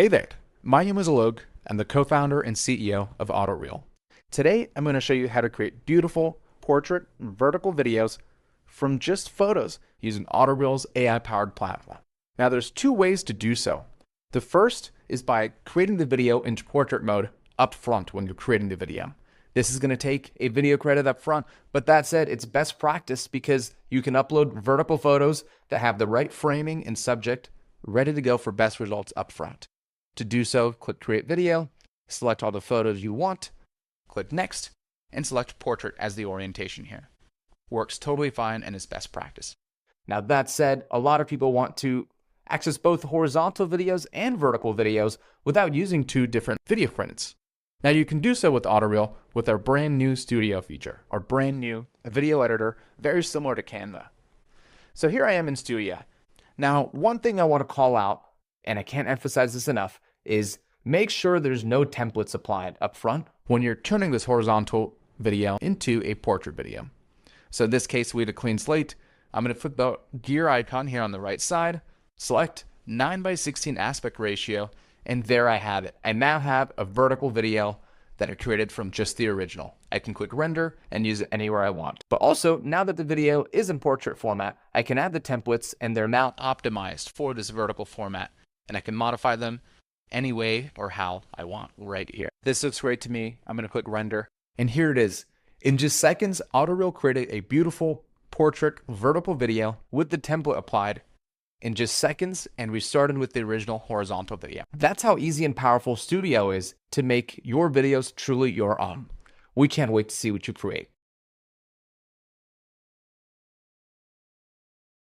Hey there, my name is Alok. I'm the co-founder and CEO of AutoReel. Today, I'm going to show you how to create beautiful portrait and vertical videos from just photos using AutoReel's AI-powered platform. Now, there's two ways to do so. The first is by creating the video into portrait mode up front when you're creating the video. This is going to take a video credit up front, but that said, it's best practice because you can upload vertical photos that have the right framing and subject ready to go for best results up front. To do so, click Create Video, select all the photos you want, click Next, and select Portrait as the orientation here. Works totally fine and is best practice. Now that said, a lot of people want to access both horizontal videos and vertical videos without using two different video credits. Now you can do so with AutoReel with our brand new Studio feature, our brand new video editor, very similar to Canva. So here I am in Studio. Now, one thing I want to call out, and I can't emphasize this enough, is make sure there's no templates applied up front when you're turning this horizontal video into a portrait video. So in this case, we had a clean slate. I'm going to put the gear icon here on the right side, select 9:16 aspect ratio, and there I have it. I now have a vertical video that I created from just the original. I can click render and use it anywhere I want. But also, now that the video is in portrait format, I can add the templates and they're now optimized for this vertical format. And I can modify them any way or how I want right here. This looks great to me. I'm going to click render. And here it is. In just seconds, AutoReel created a beautiful portrait vertical video with the template applied in just seconds, and we started with the original horizontal video. That's how easy and powerful Studio is to make your videos truly your own. We can't wait to see what you create.